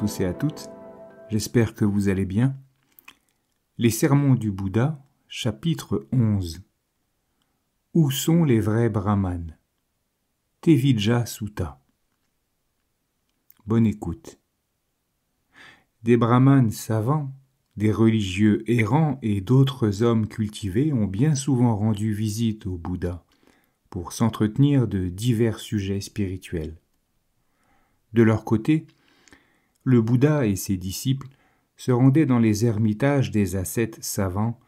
tous et à toutes, j'espère que vous allez bien. Les sermons du Bouddha, chapitre 11. Où sont les vrais brahmanes? Tevijja Sutta. Bonne écoute. Des brahmanes savants, des religieux errants et d'autres hommes cultivés ont bien souvent rendu visite au Bouddha pour s'entretenir de divers sujets spirituels. De leur côté, le Bouddha et ses disciples se rendaient dans les ermitages des ascètes savants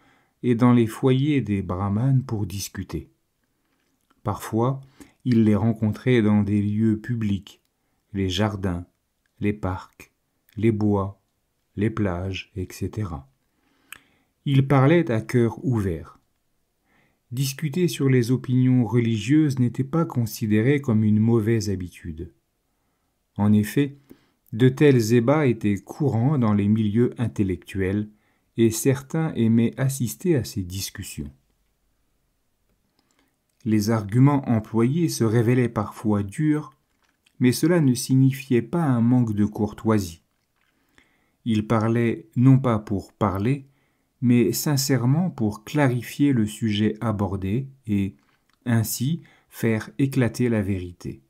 et dans les foyers des brahmanes pour discuter. Parfois, ils les rencontraient dans des lieux publics, les jardins, les parcs, les bois, les plages, etc. Ils parlaient à cœur ouvert. Discuter sur les opinions religieuses n'était pas considéré comme une mauvaise habitude. En effet, de tels ébats étaient courants dans les milieux intellectuels et certains aimaient assister à ces discussions. Les arguments employés se révélaient parfois durs, mais cela ne signifiait pas un manque de courtoisie. Ils parlaient non pas pour parler, mais sincèrement pour clarifier le sujet abordé et, ainsi, faire éclater la vérité.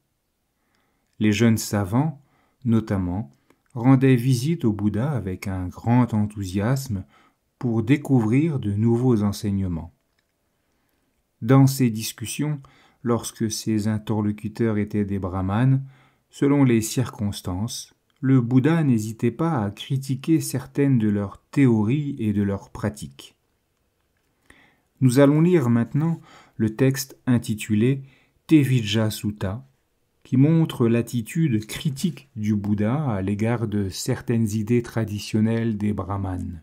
Les jeunes savants, notamment, rendaient visite au Bouddha avec un grand enthousiasme pour découvrir de nouveaux enseignements. Dans ces discussions, lorsque ces interlocuteurs étaient des brahmanes, selon les circonstances, le Bouddha n'hésitait pas à critiquer certaines de leurs théories et de leurs pratiques. Nous allons lire maintenant le texte intitulé Tevijja Sutta, qui montre l'attitude critique du Bouddha à l'égard de certaines idées traditionnelles des brahmanes.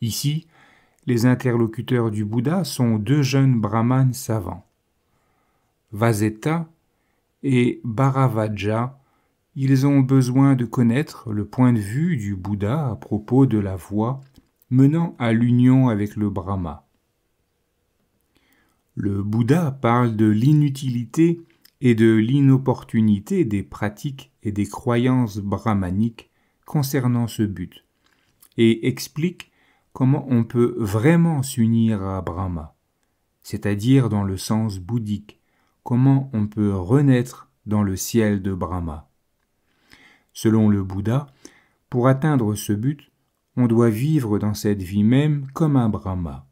Ici, les interlocuteurs du Bouddha sont deux jeunes brahmanes savants. Vasetta et Bharavaja, ils ont besoin de connaître le point de vue du Bouddha à propos de la voie menant à l'union avec le Brahma. Le Bouddha parle de l'inutilité et de l'inopportunité des pratiques et des croyances brahmaniques concernant ce but, et explique comment on peut vraiment s'unir à Brahma, c'est-à-dire dans le sens bouddhique, comment on peut renaître dans le ciel de Brahma. Selon le Bouddha, pour atteindre ce but, on doit vivre dans cette vie même comme un Brahma.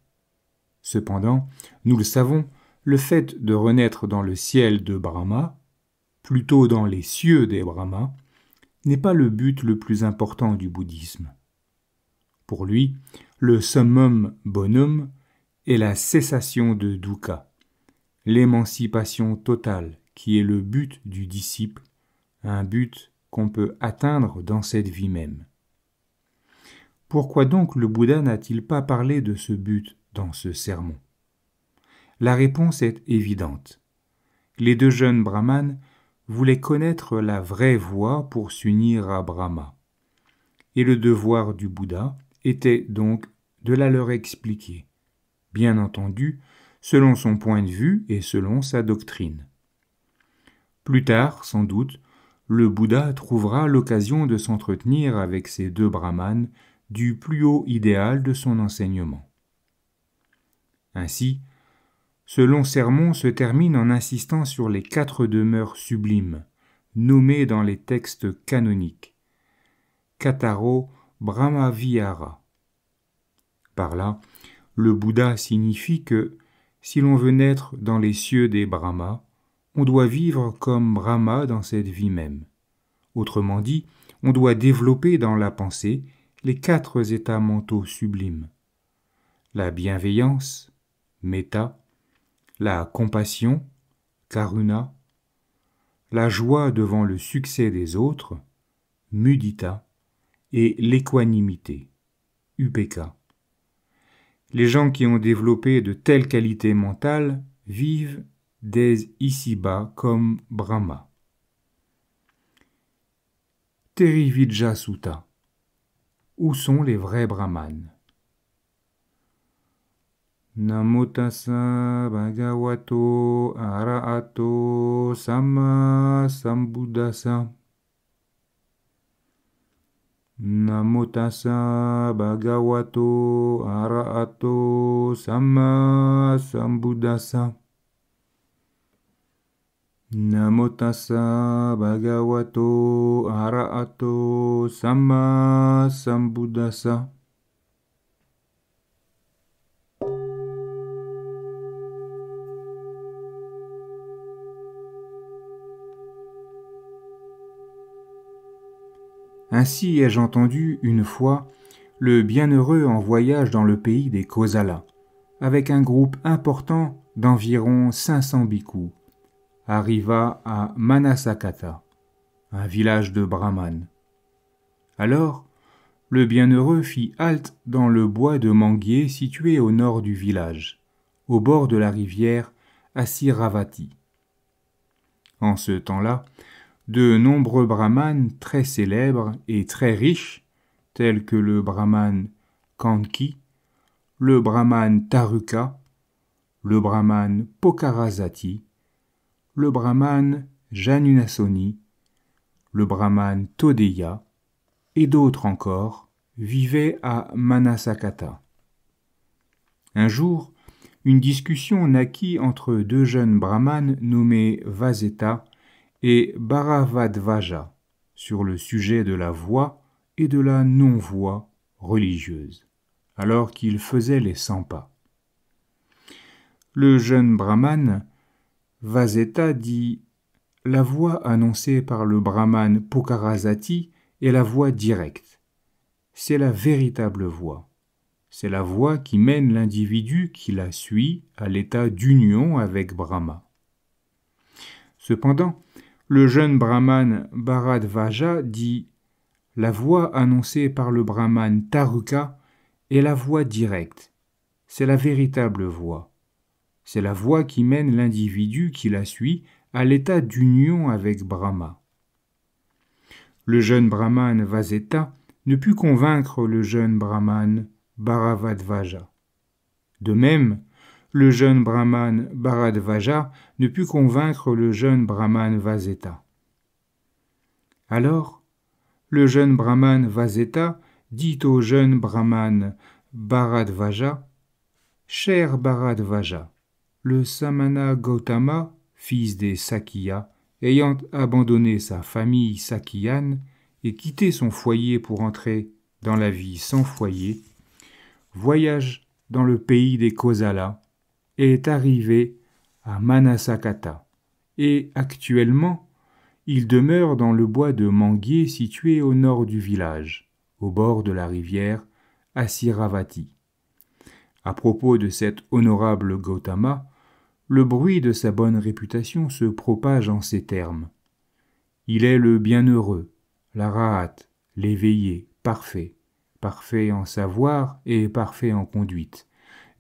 Cependant, nous le savons, le fait de renaître dans le ciel de Brahma, plutôt dans les cieux des Brahmas, n'est pas le but le plus important du bouddhisme. Pour lui, le summum bonum est la cessation de dukkha, l'émancipation totale qui est le but du disciple, un but qu'on peut atteindre dans cette vie même. Pourquoi donc le Bouddha n'a-t-il pas parlé de ce but dans ce sermon? La réponse est évidente. Les deux jeunes brahmanes voulaient connaître la vraie voie pour s'unir à Brahma. Et le devoir du Bouddha était donc de la leur expliquer, bien entendu, selon son point de vue et selon sa doctrine. Plus tard, sans doute, le Bouddha trouvera l'occasion de s'entretenir avec ces deux brahmanes du plus haut idéal de son enseignement. Ainsi, ce long sermon se termine en insistant sur les 4 demeures sublimes, nommées dans les textes canoniques. Kataro Brahmavihara. Par là, le Bouddha signifie que, si l'on veut naître dans les cieux des Brahmas, on doit vivre comme Brahma dans cette vie même. Autrement dit, on doit développer dans la pensée les 4 états mentaux sublimes. La bienveillance, metta, la compassion, karuna, la joie devant le succès des autres, mudita, et l'équanimité, upeka. Les gens qui ont développé de telles qualités mentales vivent dès ici-bas comme Brahma. Tevijja Sutta. Où sont les vrais brahmanes? Namo tassa bhagavato arahato samma sambuddhassa. Namo tassa bhagavato arahato samma sambuddhassa. Namo tassa bhagavato arahato samma sambuddhassa. Ainsi ai-je entendu une fois le bienheureux en voyage dans le pays des Kosala, avec un groupe important d'environ 500 bhikkhus, arriva à Manasakata, un village de brahmanes. Alors, le bienheureux fit halte dans le bois de manguier situé au nord du village, au bord de la rivière Asiravati. En ce temps-là, de nombreux brahmanes très célèbres et très riches, tels que le brahmane Kanki, le brahmane Taruka, le brahmane Pokarazati, le brahmane Janunasoni, le brahmane Todeya et d'autres encore vivaient à Manasakata. Un jour, une discussion naquit entre deux jeunes brahmanes nommés Vaseta et Bharadvaja sur le sujet de la voie et de la non-voie religieuse, alors qu'ils faisaient les 100 pas. Le jeune brahmane Vaseta dit « La voie annoncée par le brahmane Pokarazati est la voie directe. C'est la véritable voie. C'est la voie qui mène l'individu qui la suit à l'état d'union avec Brahma. » Cependant, le jeune brahmane Bharadvaja dit « La voie annoncée par le brahmane Taruka est la voie directe. C'est la véritable voie. C'est la voie qui mène l'individu qui la suit à l'état d'union avec Brahma. » Le jeune brahmane Vaseta ne put convaincre le jeune brahmane Bharadvaja. De même, le jeune brahmane Bharadvaja ne put convaincre le jeune brahmane Vaseta. Alors, le jeune brahmane Vaseta dit au jeune brahmane Bharadvaja « Cher Bharadvaja, le samana Gautama, fils des Sakya, ayant abandonné sa famille sakyane et quitté son foyer pour entrer dans la vie sans foyer, voyage dans le pays des Kosala et est arrivé à Manasakata, et actuellement il demeure dans le bois de manguier situé au nord du village, au bord de la rivière Asiravati. À propos de cet honorable Gautama, le bruit de sa bonne réputation se propage en ces termes. Il est le bienheureux, l'arahat, l'éveillé, parfait, parfait en savoir et parfait en conduite,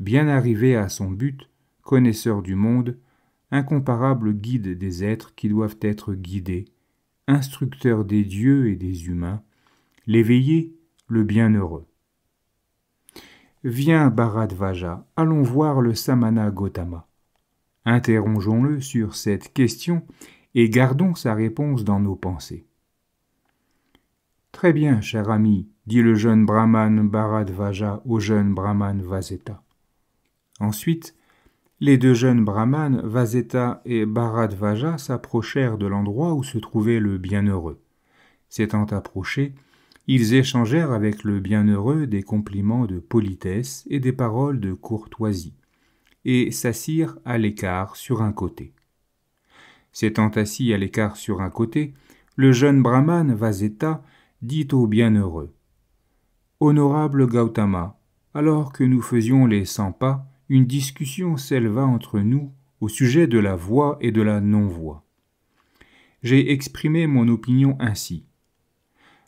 bien arrivé à son but, connaisseur du monde, incomparable guide des êtres qui doivent être guidés, instructeur des dieux et des humains, l'éveillé, le bienheureux. Viens, Bharadvaja, allons voir le samana Gautama. Interrogeons-le sur cette question et gardons sa réponse dans nos pensées. Très bien, cher ami, dit le jeune brahmane Bharadvaja au jeune brahmane Vaseta. Ensuite, les deux jeunes brahmanes, Vaseta et Bharadvaja, s'approchèrent de l'endroit où se trouvait le bienheureux. S'étant approchés, ils échangèrent avec le bienheureux des compliments de politesse et des paroles de courtoisie, et s'assirent à l'écart sur un côté. S'étant assis à l'écart sur un côté, le jeune brahmane Vaseta dit au bienheureux « Honorable Gautama, alors que nous faisions les 100 pas, une discussion s'éleva entre nous au sujet de la voie et de la non-voie. J'ai exprimé mon opinion ainsi.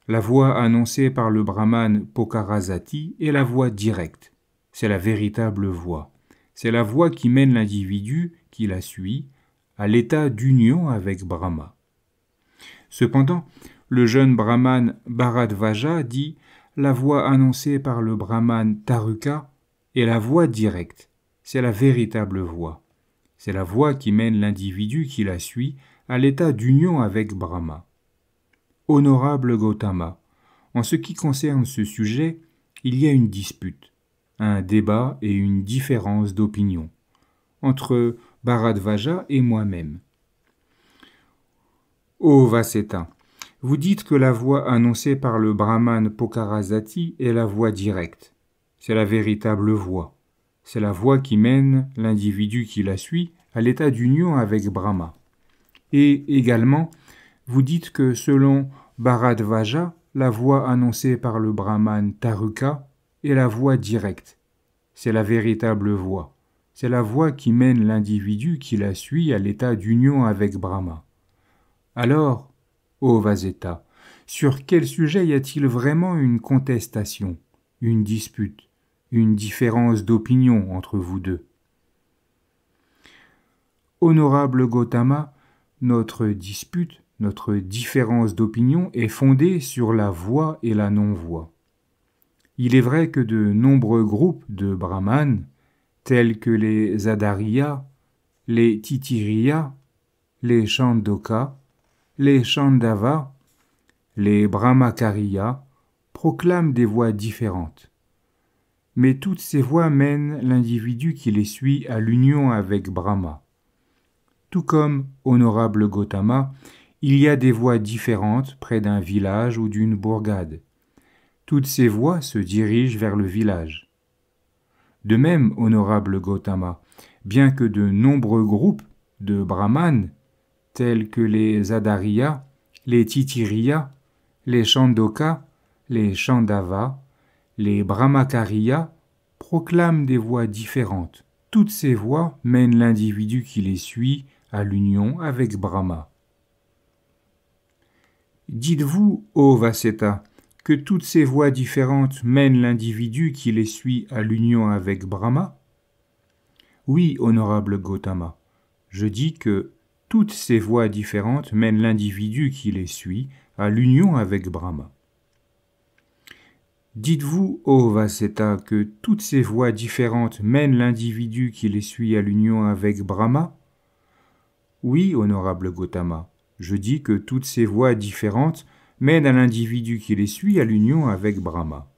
La voie annoncée par le brahmane Pokarazati est la voie directe. C'est la véritable voie. C'est la voie qui mène l'individu qui la suit à l'état d'union avec Brahma. Cependant, le jeune brahmane Bharadvaja dit « La voie annoncée par le brahmane Taruka est la voie directe. C'est la véritable voie. C'est la voie qui mène l'individu qui la suit à l'état d'union avec Brahma. Honorable Gautama, en ce qui concerne ce sujet, il y a une dispute, un débat et une différence d'opinion entre Bharadvaja et moi-même. Ô Vaseta, vous dites que la voie annoncée par le brahmane Pokarazati est la voie directe. C'est la véritable voie. C'est la voie qui mène l'individu qui la suit à l'état d'union avec Brahma. Et également, vous dites que selon Bharadvaja, la voie annoncée par le brahmane Taruka est la voie directe. C'est la véritable voie. C'est la voie qui mène l'individu qui la suit à l'état d'union avec Brahma. Alors, ô Vaseta, sur quel sujet y a-t-il vraiment une contestation, une dispute, une différence d'opinion entre vous deux? Honorable Gautama, notre dispute, notre différence d'opinion est fondée sur la voie et la non-voie. Il est vrai que de nombreux groupes de brahmanes, tels que les Adariya, les Titiriya, les Chandoka, les Chandava, les Brahmacariya, proclament des voies différentes. Mais toutes ces voies mènent l'individu qui les suit à l'union avec Brahma. Tout comme, honorable Gautama, il y a des voies différentes près d'un village ou d'une bourgade. Toutes ces voies se dirigent vers le village. De même, honorable Gautama, bien que de nombreux groupes de brahmanes, tels que les Adariya, les Titiriya, les Chandoka, les Chandava, les Brahmacariya, proclament des voies différentes. Toutes ces voies mènent l'individu qui les suit à l'union avec Brahma. Dites-vous, ô Vaseta, que toutes ces voies différentes mènent l'individu qui les suit à l'union avec Brahma? Oui, honorable Gautama, je dis que toutes ces voies différentes mènent l'individu qui les suit à l'union avec Brahma. Dites-vous, ô Vaseta, que toutes ces voies différentes mènent l'individu qui les suit à l'union avec Brahma? Oui, honorable Gautama, je dis que toutes ces voies différentes mènent à l'individu qui les suit à l'union avec Brahma.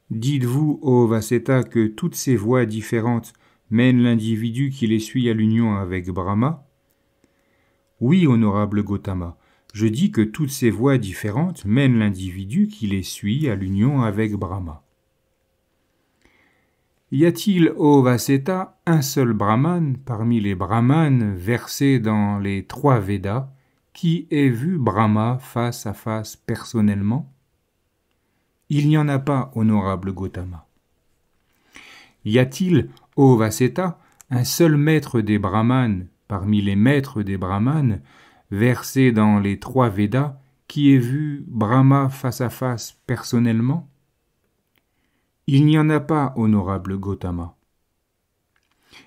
Dites-vous, ô Vaseta, que toutes ces voies différentes mènent l'individu qui les suit à l'union avec Brahma? Oui, honorable Gautama, je dis que toutes ces voies différentes mènent l'individu qui les suit à l'union avec Brahma. Y a-t-il, ô Vaseta, un seul brahman parmi les brahmanes versés dans les 3 Védas qui ait vu Brahma face à face personnellement? Il n'y en a pas, honorable Gautama. Y a-t-il, ô Vaseta, un seul maître des brahmanes parmi les maîtres des brahmanes versés dans les 3 Védas qui ait vu Brahma face à face personnellement? Il n'y en a pas, honorable Gautama.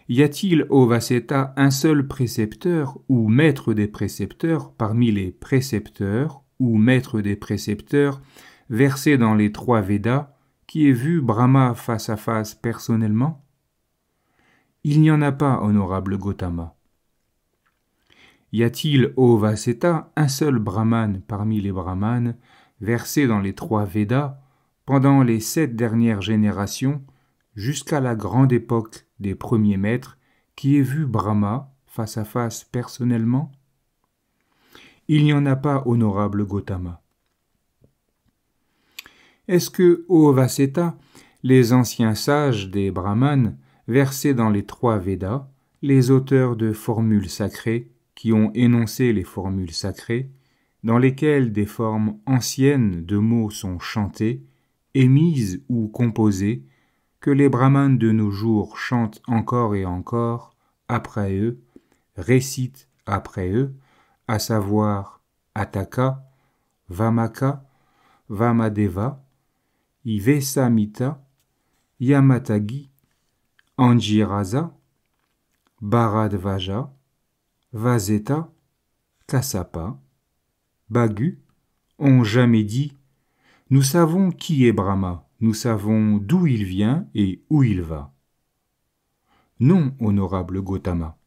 Y a-t-il, ô Vaseta, un seul précepteur ou maître des précepteurs parmi les précepteurs ou maître des précepteurs versés dans les 3 Védas qui ait vu Brahma face à face personnellement? Il n'y en a pas, honorable Gautama. Y a-t-il, ô Vaseta, un seul brahman parmi les brahmanes versés dans les 3 Védas pendant les 7 dernières générations, jusqu'à la grande époque des premiers maîtres, qui ait vu Brahma face à face personnellement? Il n'y en a pas, honorable Gautama. Est-ce que, ô Vaseta, les anciens sages des brahmanes, versés dans les 3 Védas, les auteurs de formules sacrées, qui ont énoncé les formules sacrées, dans lesquelles des formes anciennes de mots sont chantées, émises ou composées, que les brahmanes de nos jours chantent encore et encore, après eux, récitent après eux, à savoir Ataka, Vamaka, Vamadeva, Ivesamita, Yamatagi, Anjiraza, Bharadvaja, Vaseta, Kassapa, Bhagu, ont jamais dit « Nous savons qui est Brahma, nous savons d'où il vient et où il va. » Non, honorable Gautama.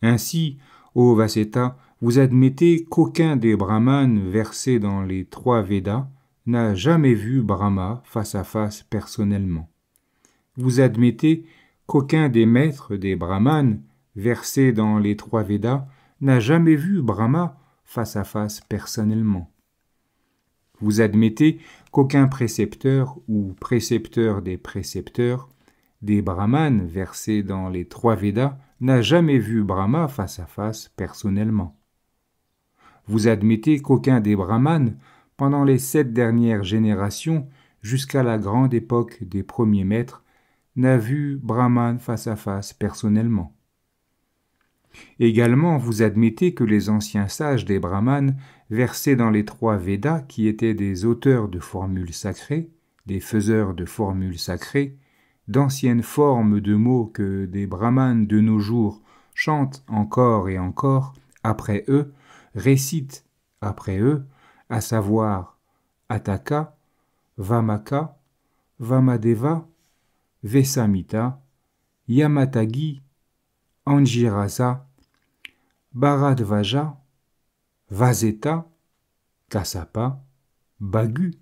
Ainsi, ô Vaseta, Vous admettez qu'aucun des brahmanes versés dans les 3 Védas n'a jamais vu Brahma face à face personnellement. Vous admettez qu'aucun des maîtres des brahmanes versés dans les 3 Védas n'a jamais vu Brahma face à face personnellement. Vous admettez qu'aucun précepteur ou précepteur des précepteurs des brahmanes versés dans les 3 Védas n'a jamais vu Brahma face à face personnellement. Vous admettez qu'aucun des brahmanes, pendant les 7 dernières générations, jusqu'à la grande époque des premiers maîtres, n'a vu Brahman face à face personnellement. Également, vous admettez que les anciens sages des brahmanes, versés dans les 3 Védas, qui étaient des auteurs de formules sacrées, des faiseurs de formules sacrées, d'anciennes formes de mots que des brahmanes de nos jours chantent encore et encore, après eux, récitent après eux, à savoir Ataka, Vamaka, Vamadeva, Vesamita, Yamatagi, Anjirasa, Bharadvaja, Vaseta, Kassapa, Bhagu,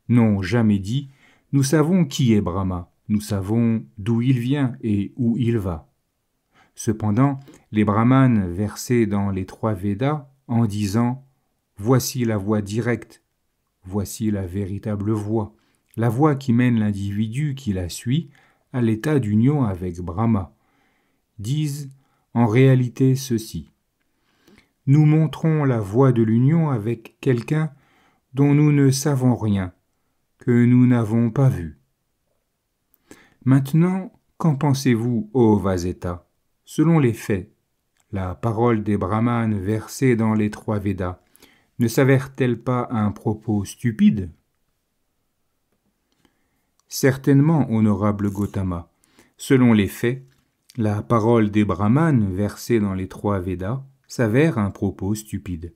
n'ont jamais dit « Nous savons qui est Brahma, nous savons d'où il vient et où il va ». Cependant, les brahmanes versés dans les 3 Védas en disant « Voici la voie directe, voici la véritable voie, la voie qui mène l'individu qui la suit à l'état d'union avec Brahma », disent en réalité ceci. Nous montrons la voie de l'union avec quelqu'un dont nous ne savons rien, que nous n'avons pas vu. Maintenant, qu'en pensez-vous, ô Vaseta? Selon les faits, la parole des brahmanes versés dans les 3 Védas ne s'avère-t-elle pas un propos stupide? Certainement, honorable Gautama. Selon les faits, la parole des brahmanes versés dans les 3 Védas s'avère un propos stupide.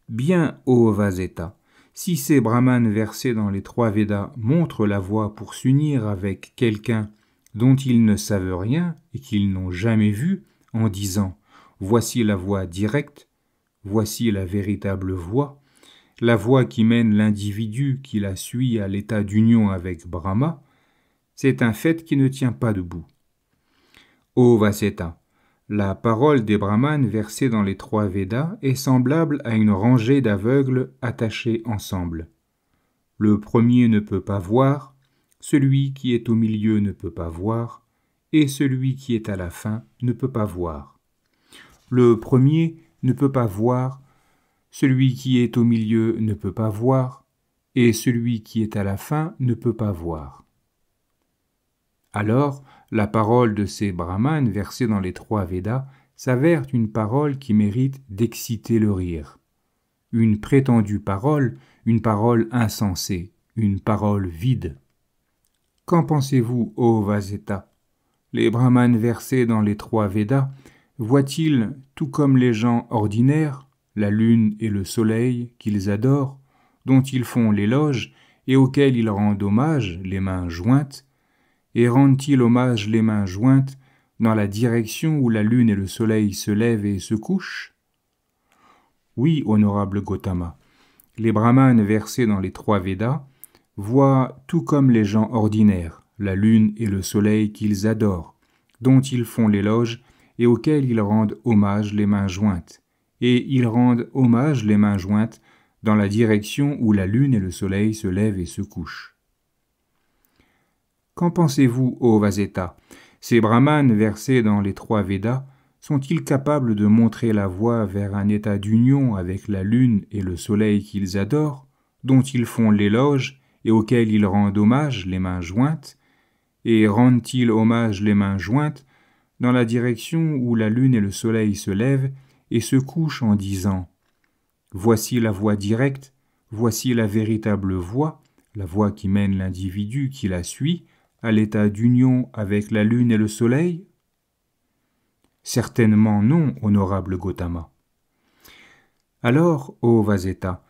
Bien, ô Vaseta, si ces brahmanes versés dans les 3 Védas montrent la voie pour s'unir avec quelqu'un dont ils ne savent rien et qu'ils n'ont jamais vu, en disant « Voici la voie directe, voici la véritable voie, la voie qui mène l'individu qui la suit à l'état d'union avec Brahma », c'est un fait qui ne tient pas debout. Ô Vaseta, la parole des brahmanes versés dans les 3 Védas est semblable à une rangée d'aveugles attachés ensemble. Le premier ne peut pas voir, celui qui est au milieu ne peut pas voir, et celui qui est à la fin ne peut pas voir. Le premier ne peut pas voir, celui qui est au milieu ne peut pas voir, et celui qui est à la fin ne peut pas voir. Alors, la parole de ces brahmanes versés dans les 3 Védas s'avère une parole qui mérite d'exciter le rire. Une prétendue parole, une parole insensée, une parole vide. Qu'en pensez-vous, ô Vaseta? Les brahmanes versés dans les 3 Védas voient-ils, tout comme les gens ordinaires, la lune et le soleil qu'ils adorent, dont ils font l'éloge et auxquels ils rendent hommage les mains jointes, et rendent-ils hommage les mains jointes dans la direction où la lune et le soleil se lèvent et se couchent? Oui, honorable Gautama, les brahmanes versés dans les 3 Védas voient, tout comme les gens ordinaires, la lune et le soleil qu'ils adorent, dont ils font l'éloge et auxquels ils rendent hommage les mains jointes, et ils rendent hommage les mains jointes dans la direction où la lune et le soleil se lèvent et se couchent. Qu'en pensez-vous, ô Vaseta? Ces brahmanes versés dans les 3 Védas sont-ils capables de montrer la voie vers un état d'union avec la lune et le soleil qu'ils adorent, dont ils font l'éloge et auxquels ils rendent hommage les mains jointes, et rendent-ils hommage les mains jointes dans la direction où la lune et le soleil se lèvent et se couchent en disant « Voici la voie directe, voici la véritable voie, la voie qui mène l'individu qui la suit, à l'état d'union avec la lune et le soleil ?» Certainement non, honorable Gautama. Alors, ô Vaseta,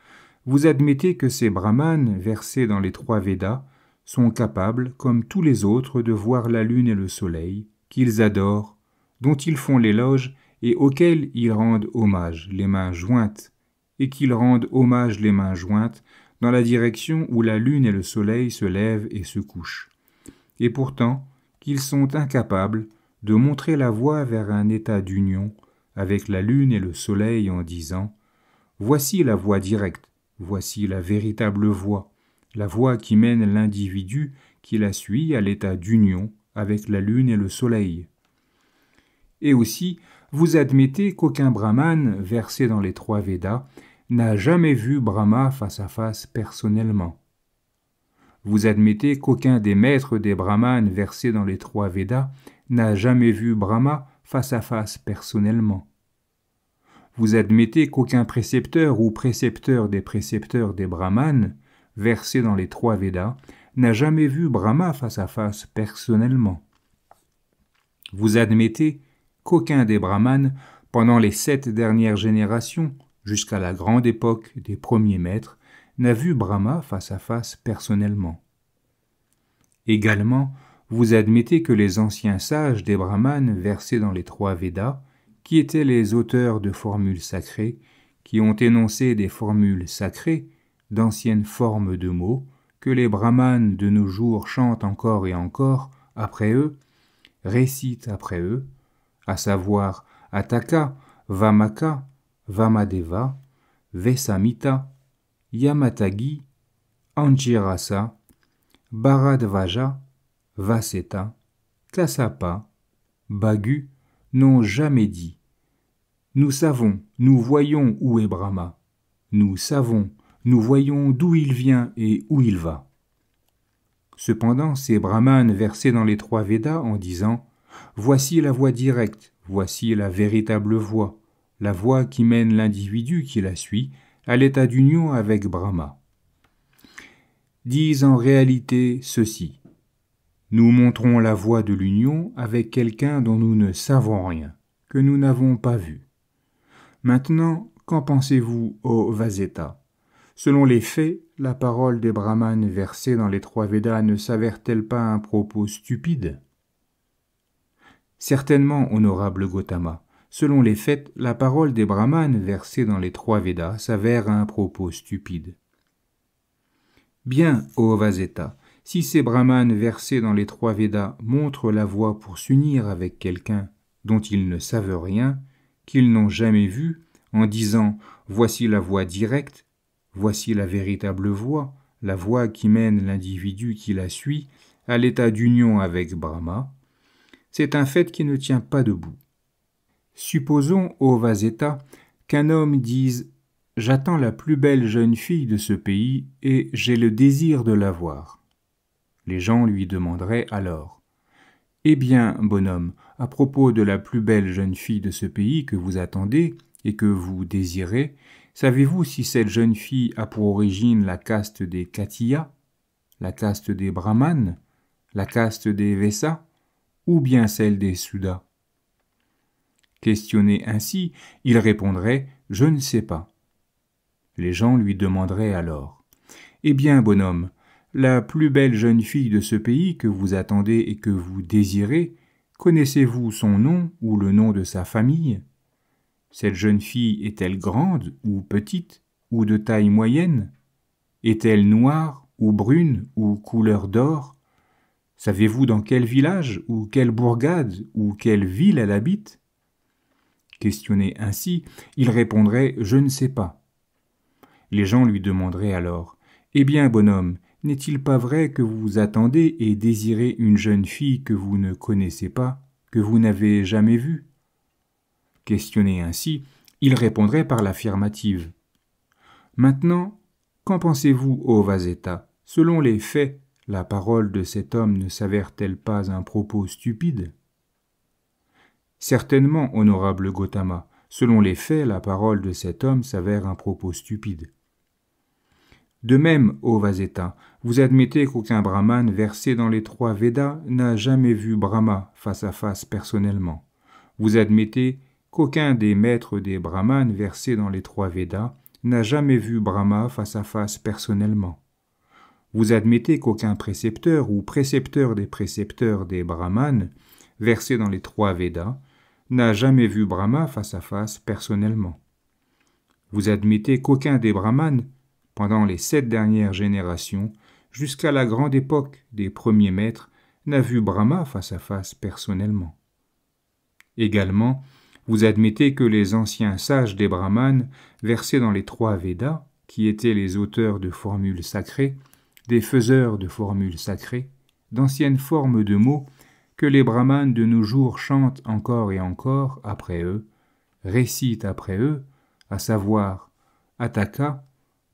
vous admettez que ces brahmanes versés dans les 3 Védas sont capables, comme tous les autres, de voir la lune et le soleil, qu'ils adorent, dont ils font l'éloge et auxquels ils rendent hommage, les mains jointes, et qu'ils rendent hommage les mains jointes dans la direction où la lune et le soleil se lèvent et se couchent. Et pourtant, qu'ils sont incapables de montrer la voie vers un état d'union avec la lune et le soleil en disant « Voici la voie directe, voici la véritable voie, la voie qui mène l'individu qui la suit à l'état d'union avec la lune et le soleil. » Et aussi, vous admettez qu'aucun brahmane versé dans les 3 Védas n'a jamais vu Brahma face à face personnellement. Vous admettez qu'aucun des maîtres des brahmanes versés dans les 3 Védas n'a jamais vu Brahma face à face personnellement. Vous admettez qu'aucun précepteur ou précepteur des brahmanes versés dans les 3 Védas n'a jamais vu Brahma face à face personnellement. Vous admettez qu'aucun des brahmanes, pendant les 7 dernières générations, jusqu'à la grande époque des premiers maîtres, n'a vu Brahma face à face personnellement. Également, vous admettez que les anciens sages des brahmanes versés dans les 3 Védas, qui étaient les auteurs de formules sacrées, qui ont énoncé des formules sacrées, d'anciennes formes de mots, que les brahmanes de nos jours chantent encore et encore après eux, récitent après eux, à savoir Ataka, Vamaka, Vamadeva, Vesamita, Yamatagi, Anjirasa, Bharadvaja, Vaseta, Kassapa, Bhagu n'ont jamais dit « Nous savons, nous voyons où est Brahma. Nous savons, nous voyons d'où il vient et où il va. » Cependant, ces brahmanes versés dans les 3 Védas en disant « Voici la voie directe, voici la véritable voie, la voie qui mène l'individu qui la suit à l'état d'union avec Brahma. » disent en réalité ceci. Nous montrons la voie de l'union avec quelqu'un dont nous ne savons rien, que nous n'avons pas vu. Maintenant, qu'en pensez-vous, ô Vaseta? Selon les faits, la parole des brahmanes versés dans les 3 Védas ne s'avère-t-elle pas un propos stupide? Certainement, honorable Gautama, selon les faits, la parole des brahmanes versés dans les 3 Védas s'avère un propos stupide. Bien, ô Vaseta, si ces brahmanes versés dans les 3 Védas montrent la voie pour s'unir avec quelqu'un dont ils ne savent rien, qu'ils n'ont jamais vu, en disant « Voici la voie directe, voici la véritable voie, la voie qui mène l'individu qui la suit à l'état d'union avec Brahma », c'est un fait qui ne tient pas debout. Supposons, ô Vaseta, qu'un homme dise « J'attends la plus belle jeune fille de ce pays et j'ai le désir de la voir. » Les gens lui demanderaient alors « Eh bien, bonhomme, à propos de la plus belle jeune fille de ce pays que vous attendez et que vous désirez, savez-vous si cette jeune fille a pour origine la caste des Katiya, la caste des Brahmanes, la caste des Vesa, ou bien celle des Sudas ?» Questionné ainsi, il répondrait « Je ne sais pas ». Les gens lui demanderaient alors « Eh bien, bonhomme, la plus belle jeune fille de ce pays que vous attendez et que vous désirez, connaissez-vous son nom ou le nom de sa famille? Cette jeune fille est-elle grande ou petite ou de taille moyenne? Est-elle noire ou brune ou couleur d'or? Savez-vous dans quel village ou quelle bourgade ou quelle ville elle habite? » Questionné ainsi, il répondrait « Je ne sais pas ». Les gens lui demanderaient alors « Eh bien, bonhomme, n'est-il pas vrai que vous attendez et désirez une jeune fille que vous ne connaissez pas, que vous n'avez jamais vue ?» Questionné ainsi, il répondrait par l'affirmative. Maintenant, qu'en pensez-vous, ô Vaseta? Selon les faits, la parole de cet homme ne s'avère-t-elle pas un propos stupide? Certainement, honorable Gautama, selon les faits, la parole de cet homme s'avère un propos stupide. De même, ô Vaseta, vous admettez qu'aucun brahmane versé dans les 3 Védas n'a jamais vu Brahma face à face personnellement. Vous admettez qu'aucun des maîtres des brahmanes versés dans les 3 Védas n'a jamais vu Brahma face à face personnellement. Vous admettez qu'aucun précepteur ou précepteur des brahmanes versés dans les 3 Védas n'a jamais vu Brahma face à face personnellement. Vous admettez qu'aucun des brahmanes, pendant les 7 dernières générations, jusqu'à la grande époque des premiers maîtres, n'a vu Brahma face à face personnellement. Également, vous admettez que les anciens sages des brahmanes, versés dans les 3 Védas, qui étaient les auteurs de formules sacrées, des faiseurs de formules sacrées, d'anciennes formes de mots que les brahmanes de nos jours chantent encore et encore après eux, récitent après eux, à savoir Ataka,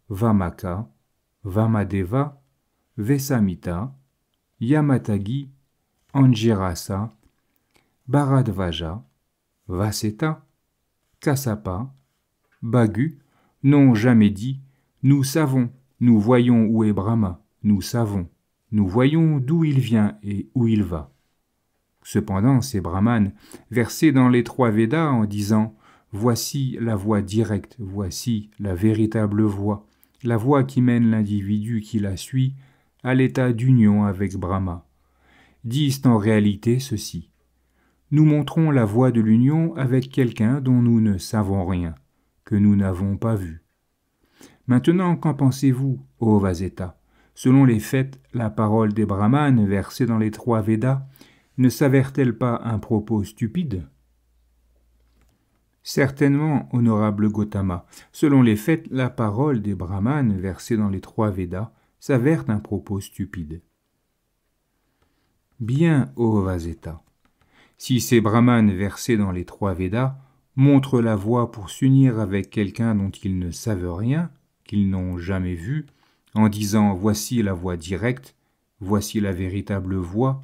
Vamaka, Vamadeva, Vesamita, Yamatagi, Anjirasa, Bharadvaja, Vaseta, Kassapa, Bhagu, n'ont jamais dit « Nous savons, nous voyons où est Brahma, nous savons, nous voyons d'où il vient et où il va. » Cependant, ces brahmanes, versés dans les 3 Védas en disant « Voici la voie directe, voici la véritable voie, la voie qui mène l'individu qui la suit à l'état d'union avec Brahma », disent en réalité ceci. Nous montrons la voie de l'union avec quelqu'un dont nous ne savons rien, que nous n'avons pas vu. Maintenant, qu'en pensez-vous, ô Vaseta? Selon les faits, la parole des brahmanes versée dans les 3 Védas ne s'avère-t-elle pas un propos stupide? Certainement, honorable Gautama, selon les faits, la parole des brahmanes versée dans les 3 Védas s'avère un propos stupide. Bien, ô Vaseta. Si ces brahmanes versés dans les 3 Védas montrent la voie pour s'unir avec quelqu'un dont ils ne savent rien, qu'ils n'ont jamais vu, en disant « Voici la voie directe, voici la véritable voie,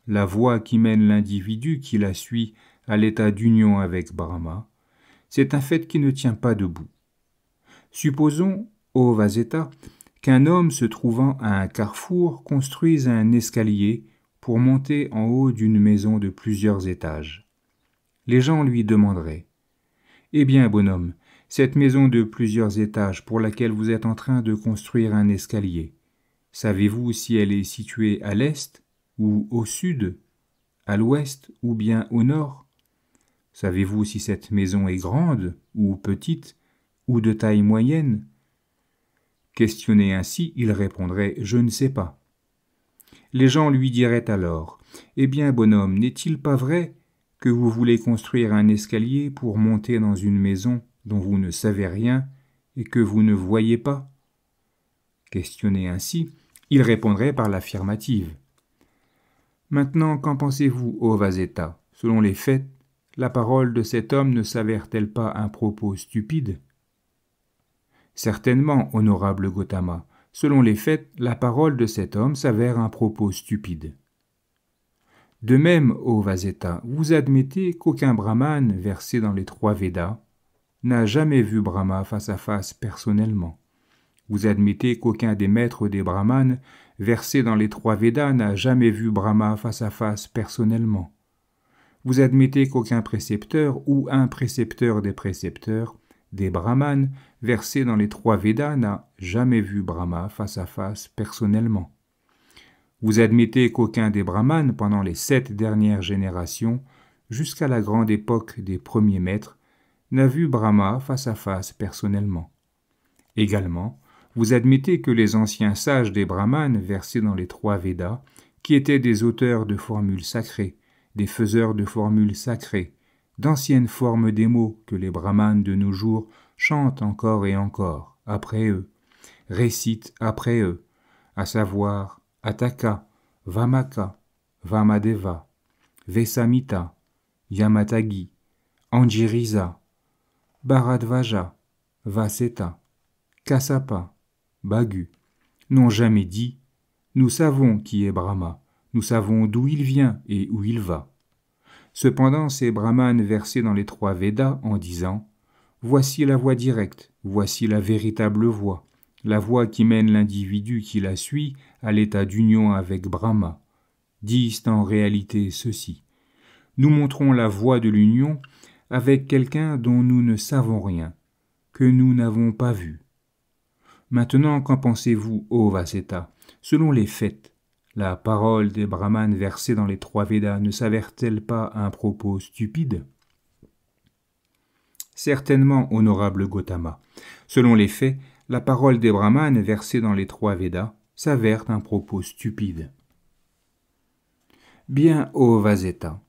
la voie qui mène l'individu qui la suit à l'état d'union avec Brahma », c'est un fait qui ne tient pas debout. Supposons, ô Vaseta, qu'un homme se trouvant à un carrefour construise un escalier pour monter en haut d'une maison de plusieurs étages. Les gens lui demanderaient « Eh bien, bonhomme, cette maison de plusieurs étages pour laquelle vous êtes en train de construire un escalier, savez-vous si elle est située à l'est ou au sud, à l'ouest ou bien au nord? Savez-vous si cette maison est grande ou petite ou de taille moyenne ?» Questionné ainsi, il répondrait « Je ne sais pas ». Les gens lui diraient alors « Eh bien, bonhomme, n'est-il pas vrai que vous voulez construire un escalier pour monter dans une maison dont vous ne savez rien et que vous ne voyez pas ?» Questionné ainsi, il répondrait par l'affirmative. Maintenant, qu'en pensez-vous, ô Vaseta? Selon les faits, la parole de cet homme ne s'avère-t-elle pas un propos stupide? Certainement, honorable Gautama, selon les faits, la parole de cet homme s'avère un propos stupide. De même, ô Vaseta, vous admettez qu'aucun brahmane versé dans les 3 Védas n'a jamais vu Brahma face à face personnellement. Vous admettez qu'aucun des maîtres des brahmanes versés dans les 3 Védas n'a jamais vu Brahma face à face personnellement. Vous admettez qu'aucun précepteur ou un précepteur des précepteurs des brahmanes versés dans les 3 Védas n'a jamais vu Brahma face à face personnellement. Vous admettez qu'aucun des brahmanes pendant les 7 dernières générations, jusqu'à la grande époque des premiers maîtres, n'a vu Brahma face à face personnellement. Également, vous admettez que les anciens sages des brahmanes versés dans les 3 Védas, qui étaient des auteurs de formules sacrées, des faiseurs de formules sacrées, d'anciennes formes des mots que les brahmanes de nos jours chantent encore et encore, après eux, récitent après eux, à savoir Ataka, Vamaka, Vamadeva, Vesamita, Yamatagi, Anjirisa, Bharadvaja, Vaseta, Kassapa, Bhagu, n'ont jamais dit « Nous savons qui est Brahma, nous savons d'où il vient et où il va ». Cependant, ces brahmanes versés dans les 3 Védas en disant « Voici la voie directe, voici la véritable voie, la voie qui mène l'individu qui la suit à l'état d'union avec Brahma », disent en réalité ceci. Nous montrons la voie de l'union avec quelqu'un dont nous ne savons rien, que nous n'avons pas vu. Maintenant, qu'en pensez-vous, ô Vaseta? Selon les faits, la parole des brahmanes versés dans les 3 Védas ne s'avère-t-elle pas un propos stupide? Certainement, honorable Gautama. Selon les faits, la parole des brahmanes versée dans les 3 Védas s'avère un propos stupide. Bien, ô Vaseta.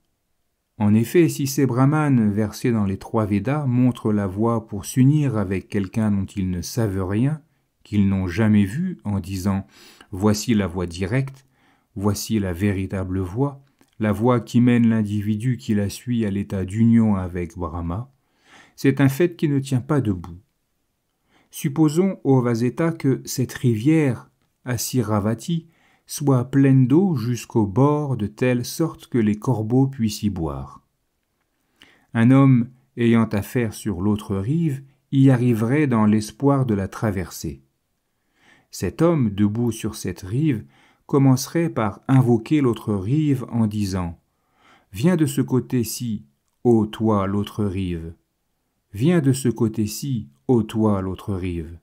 En effet, si ces brahmanes versés dans les 3 Védas montrent la voie pour s'unir avec quelqu'un dont ils ne savent rien, qu'ils n'ont jamais vu, en disant « Voici la voie directe, voici la véritable voie, la voie qui mène l'individu qui la suit à l'état d'union avec Brahma », c'est un fait qui ne tient pas debout. Supposons, ô Vaseta, que cette rivière, Asiravati, soit pleine d'eau jusqu'au bord de telle sorte que les corbeaux puissent y boire. Un homme ayant affaire sur l'autre rive y arriverait dans l'espoir de la traverser. Cet homme, debout sur cette rive, commencerait par invoquer l'autre rive en disant « Viens de ce côté-ci, ô toi l'autre rive. Viens de ce côté-ci, ô toi l'autre rive. »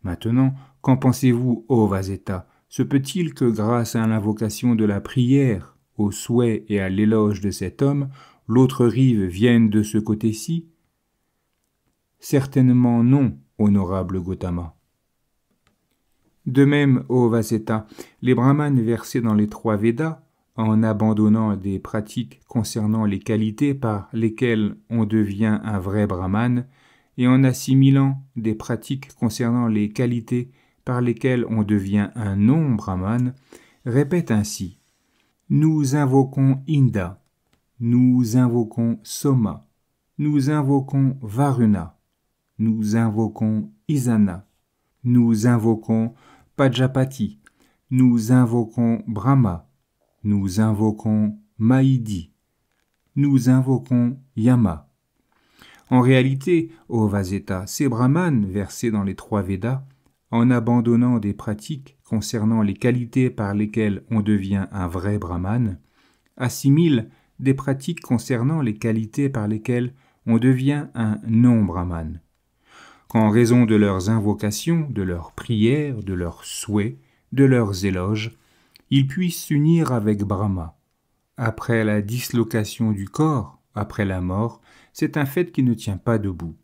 Maintenant, qu'en pensez-vous, ô Vaseta? Se peut-il que grâce à l'invocation de la prière, au souhait et à l'éloge de cet homme, l'autre rive vienne de ce côté-ci? Certainement non, honorable Gautama. De même, ô Vaseta, les brahmanes versés dans les 3 Védas, en abandonnant des pratiques concernant les qualités par lesquelles on devient un vrai brahmane, et en assimilant des pratiques concernant les qualités par lesquelles on devient un non-brahmane, répètent ainsi « Nous invoquons Inda, nous invoquons Soma, nous invoquons Varuna, nous invoquons Isana, nous invoquons Pajapati, nous invoquons Brahma, nous invoquons Maïdi, nous invoquons Yama. » En réalité, ô Vaseta, ces brahmanes versés dans les 3 Védas, en abandonnant des pratiques concernant les qualités par lesquelles on devient un vrai brahmane, assimilent des pratiques concernant les qualités par lesquelles on devient un non-brahmane. Qu'en raison de leurs invocations, de leurs prières, de leurs souhaits, de leurs éloges, ils puissent s'unir avec Brahma. Après la dislocation du corps, après la mort, c'est un fait qui ne tient pas debout.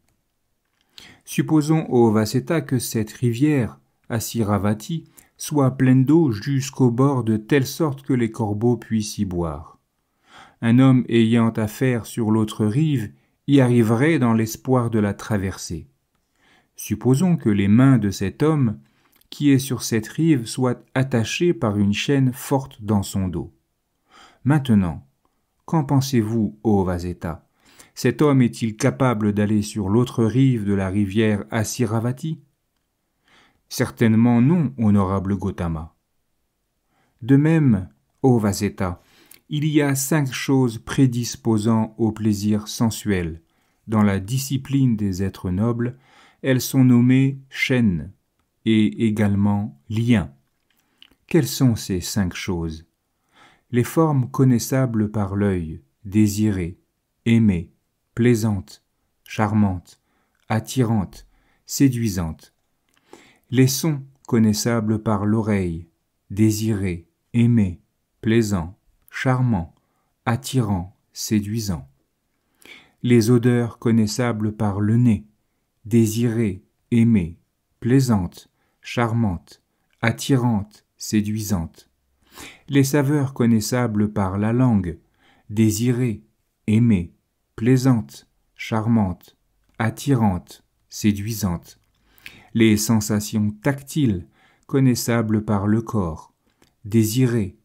Supposons, ô Vaseta, que cette rivière, Asiravati, soit pleine d'eau jusqu'au bord de telle sorte que les corbeaux puissent y boire. Un homme ayant affaire sur l'autre rive y arriverait dans l'espoir de la traverser. Supposons que les mains de cet homme, qui est sur cette rive, soient attachées par une chaîne forte dans son dos. Maintenant, qu'en pensez-vous, ô Vaseta? Cet homme est-il capable d'aller sur l'autre rive de la rivière Asiravati? Certainement non, honorable Gautama. De même, ô Vaseta, il y a 5 choses prédisposant au plaisir sensuel. Dans la discipline des êtres nobles, elles sont nommées chaînes et également liens. Quelles sont ces 5 choses? Les formes connaissables par l'œil, désirées, aimées, plaisantes, charmantes, attirantes, séduisantes. Les sons connaissables par l'oreille, désirés, aimés, plaisants, charmants, attirants, séduisants. Les odeurs connaissables par le nez, désirées, aimées, plaisantes, charmantes, attirantes, séduisantes. Les saveurs connaissables par la langue, désirées, aimées, plaisantes, charmantes, attirantes, séduisantes. Les sensations tactiles connaissables par le corps, désirées,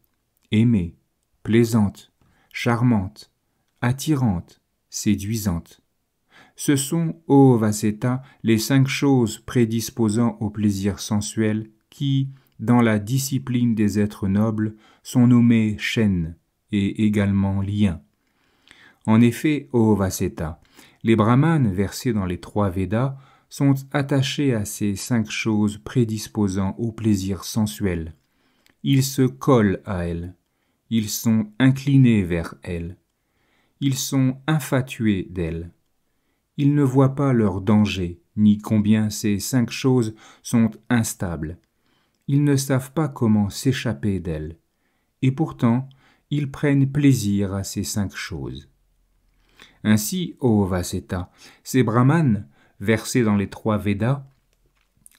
aimées, plaisantes, charmantes, attirantes, séduisantes. Ce sont, ô Vaseta, les 5 choses prédisposant au plaisir sensuel qui, dans la discipline des êtres nobles, sont nommées chaînes et également liens. En effet, ô Vaseta, les brahmanes versés dans les 3 Védas sont attachés à ces 5 choses prédisposant au plaisir sensuel. Ils se collent à elles, ils sont inclinés vers elles, ils sont infatués d'elles. Ils ne voient pas leur danger, ni combien ces 5 choses sont instables. Ils ne savent pas comment s'échapper d'elles, et pourtant ils prennent plaisir à ces 5 choses. Ainsi, ô Vaseta, ces brahmanes, versés dans les 3 Védas,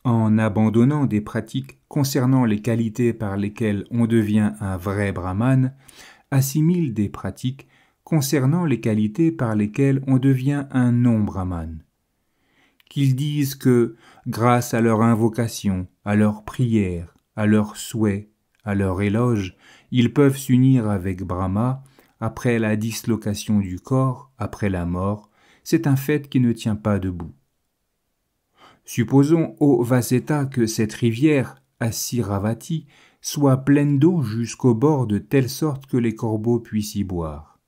en abandonnant des pratiques concernant les qualités par lesquelles on devient un vrai brahmane, assimilent des pratiques concernant les qualités par lesquelles on devient un non-brahmane. Qu'ils disent que, grâce à leur invocation, à leur prière, à leur souhait, à leur éloge, ils peuvent s'unir avec Brahma après la dislocation du corps, après la mort, c'est un fait qui ne tient pas debout. Supposons, ô Vaseta, que cette rivière, Asiravati, soit pleine d'eau jusqu'au bord de telle sorte que les corbeaux puissent y boire.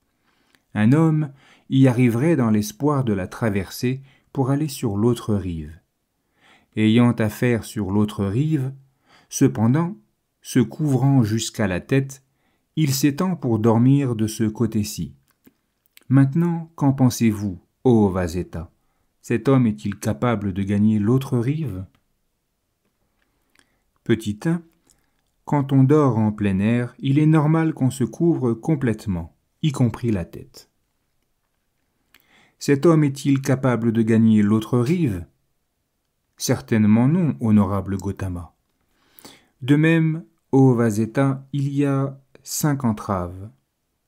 Un homme y arriverait dans l'espoir de la traverser pour aller sur l'autre rive. Ayant affaire sur l'autre rive, cependant, se couvrant jusqu'à la tête, il s'étend pour dormir de ce côté-ci. Maintenant, qu'en pensez-vous, ô Vaseta? Cet homme est-il capable de gagner l'autre rive? Petit 1. Quand on dort en plein air, il est normal qu'on se couvre complètement, y compris la tête. Cet homme est-il capable de gagner l'autre rive? Certainement non, honorable Gautama. De même, ô Vaseta, il y a 5 entraves.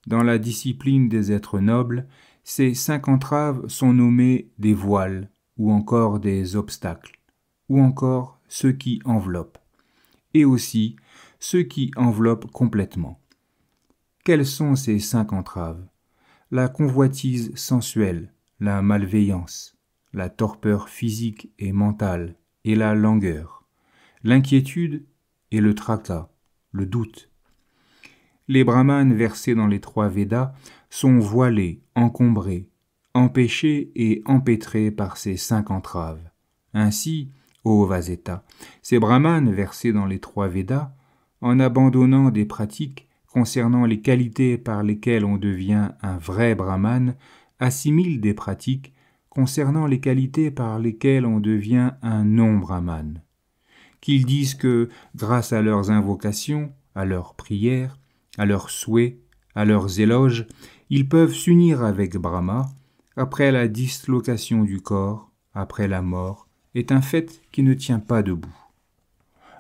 Dans la discipline des êtres nobles, ces 5 entraves sont nommées des voiles, ou encore des obstacles, ou encore ceux qui enveloppent, et aussi ceux qui enveloppent complètement. Quelles sont ces 5 entraves? La convoitise sensuelle, la malveillance, la torpeur physique et mentale, et la langueur, l'inquiétude et le tracas, le doute. Les brahmanes versés dans les 3 Védas sont voilés, encombrés, empêchés et empêtrés par ces 5 entraves. Ainsi, ô Vaseta, ces brahmanes versés dans les 3 Védas, en abandonnant des pratiques concernant les qualités par lesquelles on devient un vrai brahmane, assimilent des pratiques concernant les qualités par lesquelles on devient un non-brahmane. Qu'ils disent que, grâce à leurs invocations, à leurs prières, à leurs souhaits, à leurs éloges, ils peuvent s'unir avec Brahma après la dislocation du corps, après la mort, est un fait qui ne tient pas debout.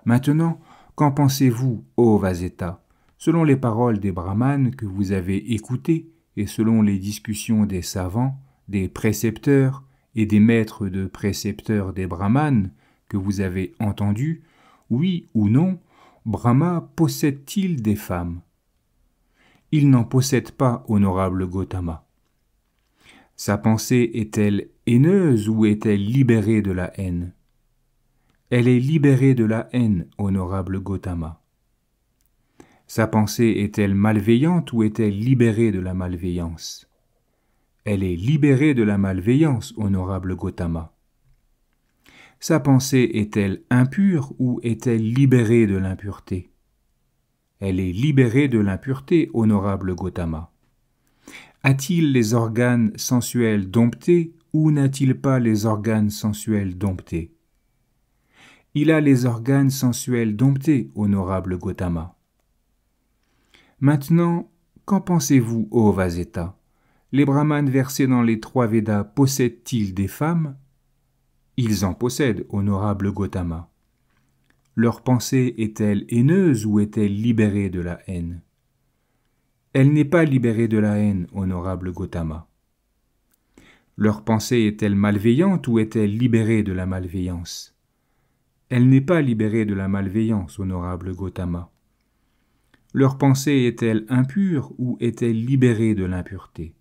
Maintenant, qu'en pensez-vous, ô Vaseta, selon les paroles des brahmanes que vous avez écoutées et selon les discussions des savants, des précepteurs et des maîtres de précepteurs des brahmanes que vous avez entendus, oui ou non, Brahma possède-t-il des femmes? Il n'en possède pas, honorable Gautama. Sa pensée est-elle haineuse ou est-elle libérée de la haine? Elle est libérée de la haine, honorable Gautama. Sa pensée est-elle malveillante ou est-elle libérée de la malveillance? Elle est libérée de la malveillance, honorable Gautama. Sa pensée est-elle impure ou est-elle libérée de l'impureté? Elle est libérée de l'impureté, honorable Gautama. A-t-il les organes sensuels domptés ou n'a-t-il pas les organes sensuels domptés? Il a les organes sensuels domptés, honorable Gautama. Maintenant, qu'en pensez-vous, ô Vaseta? Les brahmanes versés dans les 3 Védas possèdent-ils des femmes? Ils en possèdent, honorable Gautama. Leur pensée est-elle haineuse ou est-elle libérée de la haine? Elle n'est pas libérée de la haine, honorable Gautama. Leur pensée est-elle malveillante ou est-elle libérée de la malveillance? Elle n'est pas libérée de la malveillance, honorable Gautama. Leur pensée est-elle impure ou est-elle libérée de l'impureté?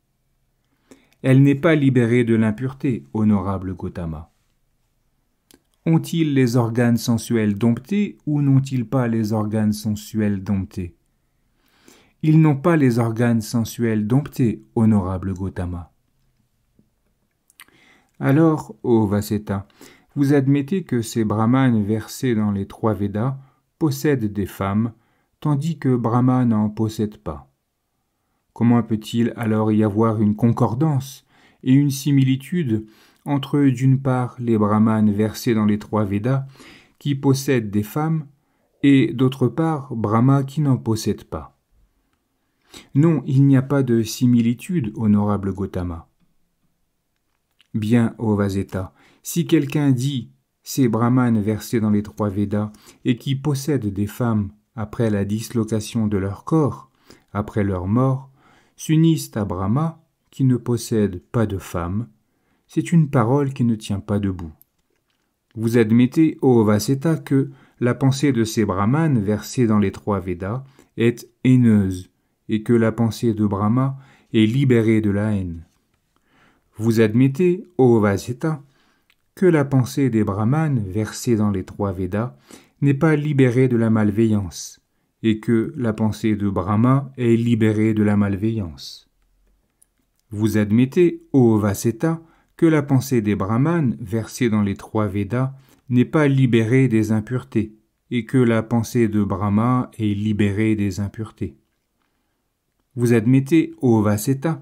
Elle n'est pas libérée de l'impureté, honorable Gautama. Ont-ils les organes sensuels domptés ou n'ont-ils pas les organes sensuels domptés? Ils n'ont pas les organes sensuels domptés, honorable Gautama. Alors, ô Vaseta, vous admettez que ces brahmanes versés dans les 3 Védas possèdent des femmes, tandis que Brahma n'en possède pas. Comment peut-il alors y avoir une concordance et une similitude entre, d'une part, les brahmanes versés dans les 3 Védas qui possèdent des femmes et, d'autre part, Brahma qui n'en possède pas? Non, il n'y a pas de similitude, honorable Gautama. Bien, ô Vaseta, si quelqu'un dit ces brahmanes versés dans les 3 Védas et qui possèdent des femmes après la dislocation de leur corps, après leur mort, s'unissent à Brahma, qui ne possède pas de femmes, c'est une parole qui ne tient pas debout. Vous admettez, ô Vaseta, que la pensée de ces brahmanes versés dans les 3 Védas est haineuse et que la pensée de Brahma est libérée de la haine. Vous admettez, ô Vaseta, que la pensée des brahmanes versée dans les 3 Védas n'est pas libérée de la malveillance et que la pensée de Brahma est libérée de la malveillance. Vous admettez, ô Vaseta, que la pensée des brahmanes versée dans les 3 Védas n'est pas libérée des impuretés et que la pensée de Brahma est libérée des impuretés. Vous admettez, ô Vaseta,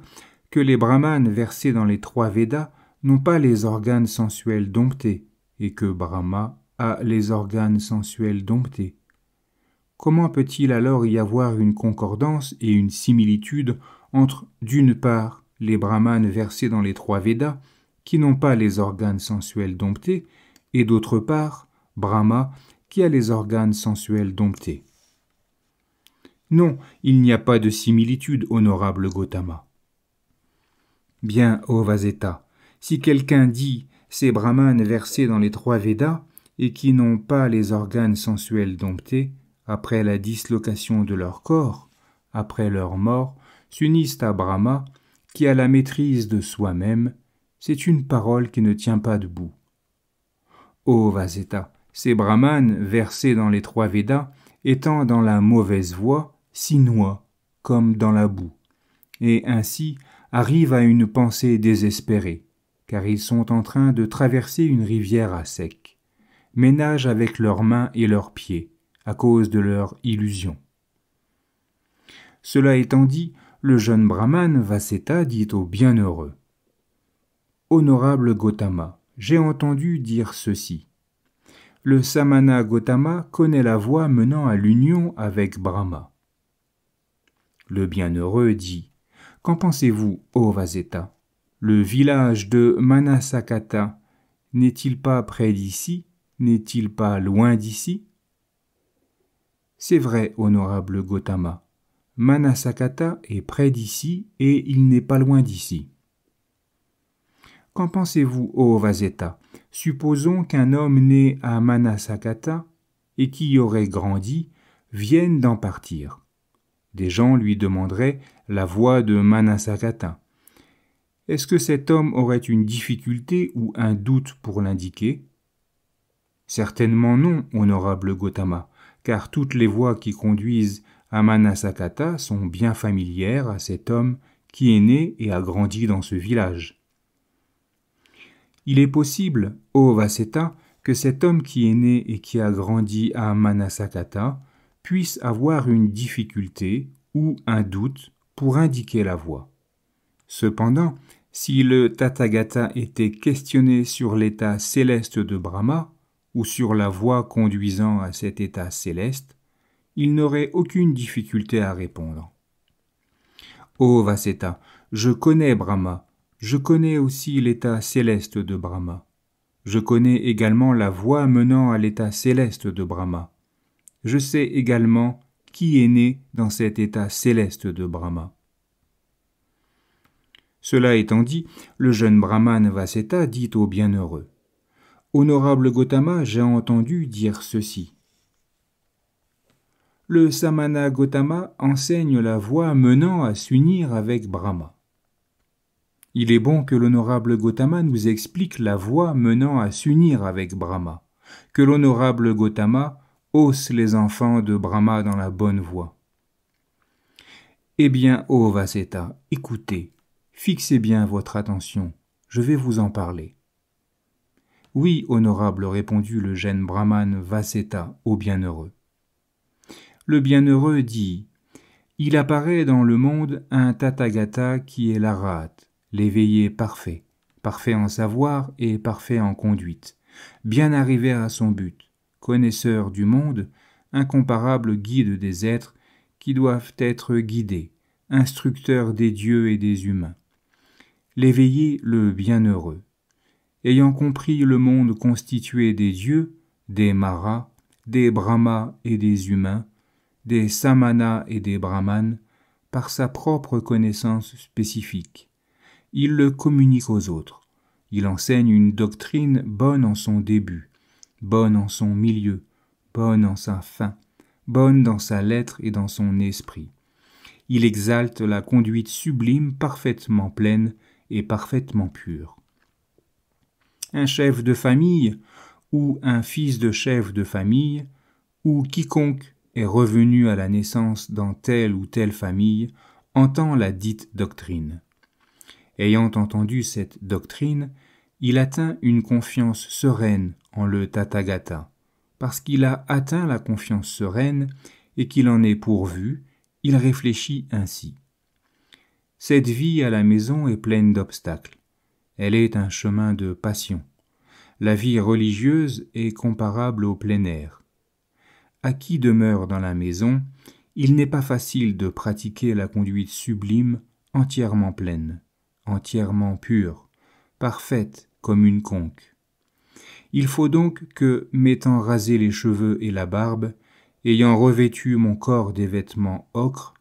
que les brahmanes versés dans les 3 Védas n'ont pas les organes sensuels domptés et que Brahma a les organes sensuels domptés. Comment peut-il alors y avoir une concordance et une similitude entre, d'une part, les brahmanes versés dans les 3 Védas, qui n'ont pas les organes sensuels domptés, et d'autre part, Brahma, qui a les organes sensuels domptés? Non, il n'y a pas de similitude, honorable Gautama. Bien, ô Vaseta, si quelqu'un dit ces brahmanes versés dans les 3 Védas et qui n'ont pas les organes sensuels domptés, après la dislocation de leur corps, après leur mort, s'unissent à Brahma, qui a la maîtrise de soi-même, c'est une parole qui ne tient pas debout. Ô Vaseta, ces brahmanes versés dans les 3 Védas, étant dans la mauvaise voie, s'y noient, comme dans la boue, et ainsi arrivent à une pensée désespérée, car ils sont en train de traverser une rivière à sec, mais nagent avec leurs mains et leurs pieds, à cause de leur illusion. Cela étant dit, le jeune brahmane Vaseta dit au bienheureux: Honorable Gautama, j'ai entendu dire ceci. Le samana Gautama connaît la voie menant à l'union avec Brahma. Le bienheureux dit: Qu'en pensez-vous, ô Vaseta? Le village de Manasakata n'est-il pas près d'ici? N'est-il pas loin d'ici? C'est vrai, honorable Gautama. Manasakata est près d'ici et il n'est pas loin d'ici. Qu'en pensez-vous, ô Vaseta? Supposons qu'un homme né à Manasakata et qui y aurait grandi vienne d'en partir. Des gens lui demanderaient la voie de Manasakata. Est-ce que cet homme aurait une difficulté ou un doute pour l'indiquer? Certainement non, honorable Gautama, car toutes les voies qui conduisent à Manasakata sont bien familières à cet homme qui est né et a grandi dans ce village. Il est possible, ô Vaseta, que cet homme qui est né et qui a grandi à Manasakata puisse avoir une difficulté ou un doute pour indiquer la voie. Cependant, si le Tathagata était questionné sur l'état céleste de Brahma ou sur la voie conduisant à cet état céleste, il n'aurait aucune difficulté à répondre. Ô Vaseta, je connais Brahma, je connais aussi l'état céleste de Brahma. Je connais également la voie menant à l'état céleste de Brahma. Je sais également qui est né dans cet état céleste de Brahma. Cela étant dit, le jeune brahmane Vaseta dit au bienheureux: Honorable Gautama, j'ai entendu dire ceci. Le samana Gautama enseigne la voie menant à s'unir avec Brahma. Il est bon que l'honorable Gautama nous explique la voie menant à s'unir avec Brahma, que l'honorable Gautama hausse les enfants de Brahma dans la bonne voie. Eh bien, ô Vaseta, écoutez, fixez bien votre attention, je vais vous en parler. Oui, honorable, répondit le jeune brahmane Vaseta au bienheureux. Le bienheureux dit: Il apparaît dans le monde un Tathagata qui est l'Arahat, l'éveillé parfait, parfait en savoir et parfait en conduite, bien arrivé à son but, connaisseur du monde, incomparable guide des êtres qui doivent être guidés, instructeur des dieux et des humains. L'éveillé, le bienheureux, ayant compris le monde constitué des dieux, des maras, des brahmas et des humains, des samanas et des brahmanes, par sa propre connaissance spécifique. Il le communique aux autres. Il enseigne une doctrine bonne en son début, bonne en son milieu, bonne en sa fin, bonne dans sa lettre et dans son esprit. Il exalte la conduite sublime parfaitement pleine et parfaitement pure. Un chef de famille ou un fils de chef de famille ou quiconque est revenu à la naissance dans telle ou telle famille entend la dite doctrine. Ayant entendu cette doctrine, il atteint une confiance sereine en le Tathagata. Parce qu'il a atteint la confiance sereine et qu'il en est pourvu, il réfléchit ainsi. Cette vie à la maison est pleine d'obstacles. Elle est un chemin de passion. La vie religieuse est comparable au plein air. À qui demeure dans la maison, il n'est pas facile de pratiquer la conduite sublime entièrement pleine, entièrement pure, parfaite comme une conque. Il faut donc que, m'étant rasé les cheveux et la barbe, ayant revêtu mon corps des vêtements ocre,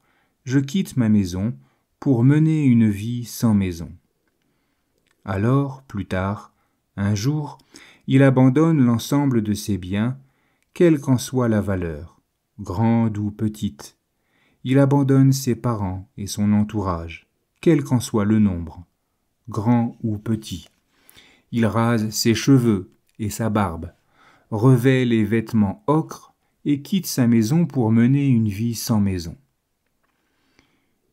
je quitte ma maison pour mener une vie sans maison. Alors, plus tard, un jour, il abandonne l'ensemble de ses biens, quelle qu'en soit la valeur, grande ou petite. Il abandonne ses parents et son entourage, quel qu'en soit le nombre, grand ou petit. Il rase ses cheveux et sa barbe, revêt les vêtements ocre et quitte sa maison pour mener une vie sans maison.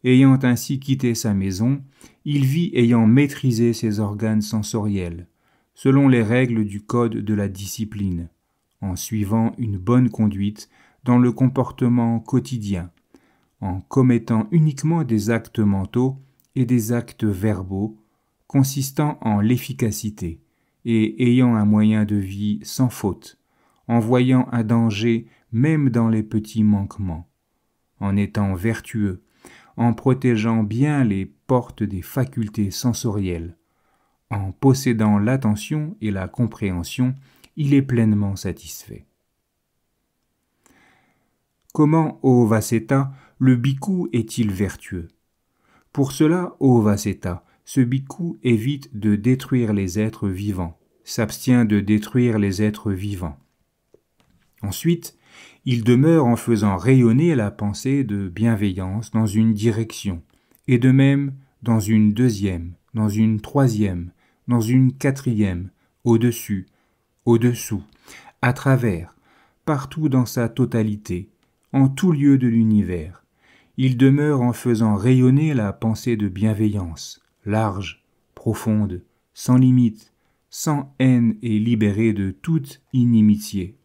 Ayant ainsi quitté sa maison, il vit ayant maîtrisé ses organes sensoriels, selon les règles du code de la discipline, en suivant une bonne conduite dans le comportement quotidien, en commettant uniquement des actes mentaux et des actes verbaux, consistant en l'efficacité, et ayant un moyen de vie sans faute, en voyant un danger même dans les petits manquements, en étant vertueux, en protégeant bien les portes des facultés sensorielles, en possédant l'attention et la compréhension, il est pleinement satisfait. Comment, ô Vaseta, le bhikkhu est-il vertueux? Pour cela, ô Vaseta, ce bhikkhu évite de détruire les êtres vivants, s'abstient de détruire les êtres vivants. Ensuite, il demeure en faisant rayonner la pensée de bienveillance dans une direction, et de même dans une deuxième, dans une troisième, dans une quatrième, au-dessus, au-dessous, à travers, partout dans sa totalité, en tout lieu de l'univers. Il demeure en faisant rayonner la pensée de bienveillance, large, profonde, sans limite, sans haine et libérée de toute inimitié.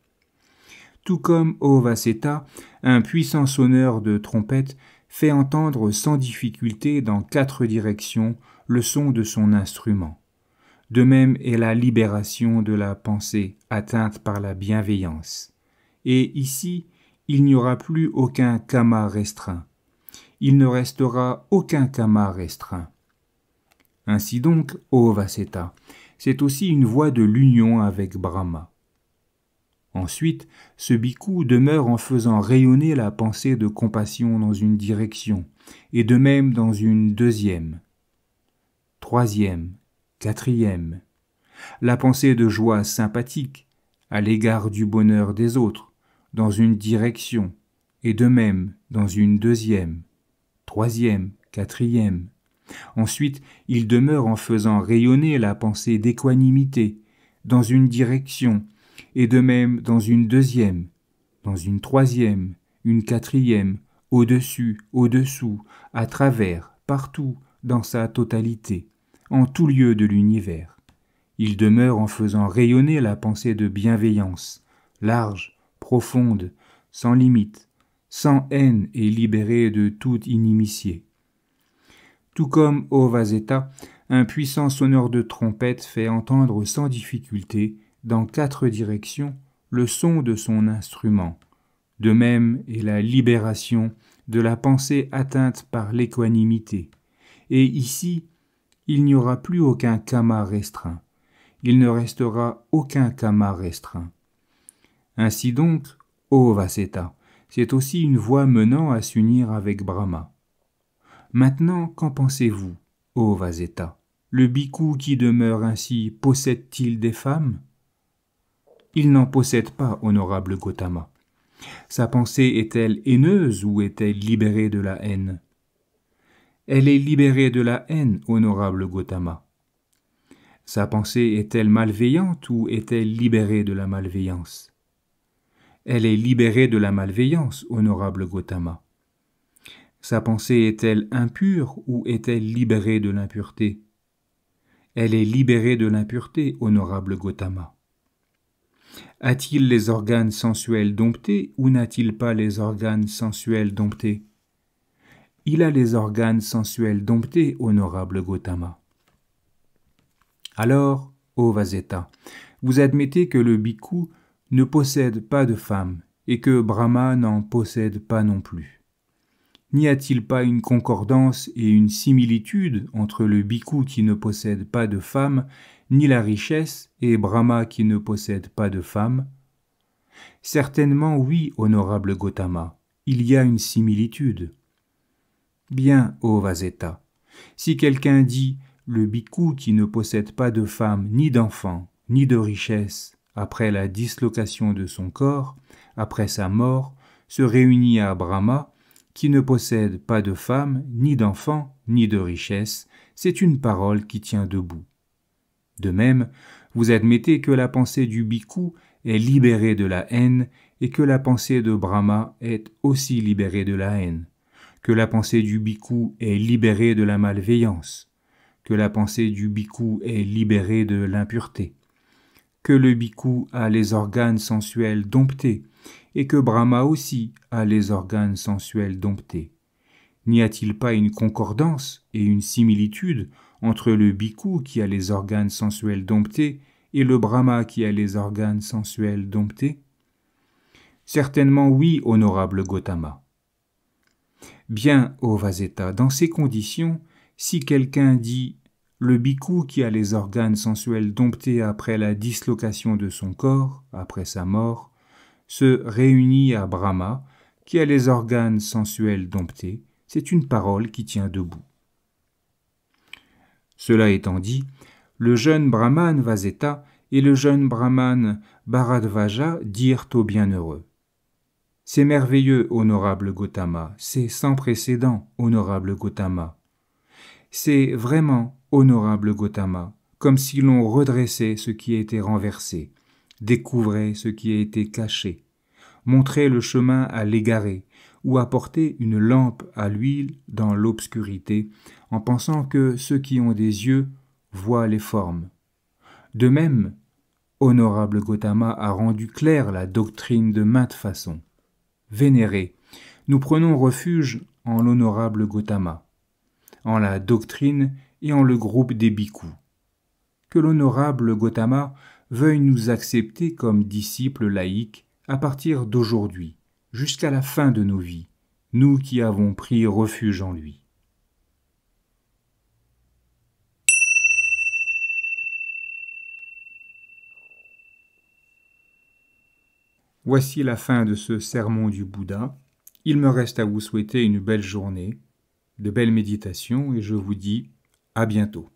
Tout comme ô Vaseta, un puissant sonneur de trompette fait entendre sans difficulté dans 4 directions le son de son instrument. De même est la libération de la pensée atteinte par la bienveillance. Et ici, il n'y aura plus aucun kama restreint. Il ne restera aucun kama restreint. Ainsi donc, ô Vaseta, c'est aussi une voie de l'union avec Brahma. Ensuite, ce bhikkhu demeure en faisant rayonner la pensée de compassion dans une direction, et de même dans une deuxième, troisième, quatrième. La pensée de joie sympathique à l'égard du bonheur des autres, dans une direction, et de même dans une deuxième, troisième, quatrième. Ensuite, il demeure en faisant rayonner la pensée d'équanimité, dans une direction, et de même dans une deuxième, dans une troisième, une quatrième, au-dessus, au-dessous, à travers, partout, dans sa totalité, en tout lieu de l'univers. Il demeure en faisant rayonner la pensée de bienveillance, large, profonde, sans limite, sans haine et libérée de toute inimitié. Tout comme ô Vaseta, un puissant sonneur de trompette fait entendre sans difficulté, dans 4 directions, le son de son instrument. De même est la libération de la pensée atteinte par l'équanimité. Et ici, il n'y aura plus aucun kama restreint. il ne restera aucun kama restreint. Ainsi donc, ô Vaseta, c'est aussi une voie menant à s'unir avec Brahma. Maintenant, qu'en pensez-vous, ô Vaseta? Le bhikkhu qui demeure ainsi possède-t-il des femmes? Il n'en possède pas, honorable Gotama. Sa pensée est-elle haineuse ou est-elle libérée de la haine? Elle est libérée de la haine, honorable Gotama. Sa pensée est-elle malveillante ou est-elle libérée de la malveillance? Elle est libérée de la malveillance, honorable Gotama. Sa pensée est-elle impure ou est-elle libérée de l'impureté? Elle est libérée de l'impureté, honorable Gotama. A-t-il les organes sensuels domptés ou n'a-t-il pas les organes sensuels domptés? Il a les organes sensuels domptés, honorable Gotama. Alors, ô Vaseta, vous admettez que le bhikkhu ne possède pas de femme et que Brahma n'en possède pas non plus. N'y a-t-il pas une concordance et une similitude entre le bhikkhu qui ne possède pas de femme ni la richesse et Brahma qui ne possède pas de femme? Certainement oui, honorable Gotama, il y a une similitude. Bien, ô Vaseta, si quelqu'un dit « le bhikkhu qui ne possède pas de femme ni d'enfant, ni de richesse, après la dislocation de son corps, après sa mort, se réunit à Brahma, qui ne possède pas de femme, ni d'enfant, ni de richesse, c'est une parole qui tient debout. De même, vous admettez que la pensée du bhikkhu est libérée de la haine et que la pensée de Brahma est aussi libérée de la haine, que la pensée du bhikkhu est libérée de la malveillance, que la pensée du bhikkhu est libérée de l'impureté, que le bhikkhu a les organes sensuels domptés et que Brahma aussi a les organes sensuels domptés. N'y a-t-il pas une concordance et une similitude entre le bhikkhu qui a les organes sensuels domptés et le Brahma qui a les organes sensuels domptés? Certainement oui, honorable Gotama. Bien, ô Vaseta, dans ces conditions, si quelqu'un dit « le bhikkhu qui a les organes sensuels domptés après la dislocation de son corps, après sa mort, se réunit à Brahma, qui a les organes sensuels domptés, c'est une parole qui tient debout. » Cela étant dit, le jeune brahmane Vaseta et le jeune brahmane Bharadvaja dirent au bienheureux: « C'est merveilleux, honorable Gotama, c'est sans précédent, honorable Gotama. C'est vraiment, honorable Gotama, comme si l'on redressait ce qui était renversé, découvrait ce qui a été caché, montrait le chemin à l'égaré, ou apportait une lampe à l'huile dans l'obscurité, en pensant que ceux qui ont des yeux voient les formes. De même, honorable Gotama a rendu claire la doctrine de maintes façons. Vénérés, nous prenons refuge en l'honorable Gotama, en la doctrine et en le groupe des bhikkhus. Que l'honorable Gotama veuille nous accepter comme disciples laïcs à partir d'aujourd'hui, jusqu'à la fin de nos vies, nous qui avons pris refuge en lui. Voici la fin de ce sermon du Bouddha. Il me reste à vous souhaiter une belle journée, de belles méditations et je vous dis à bientôt.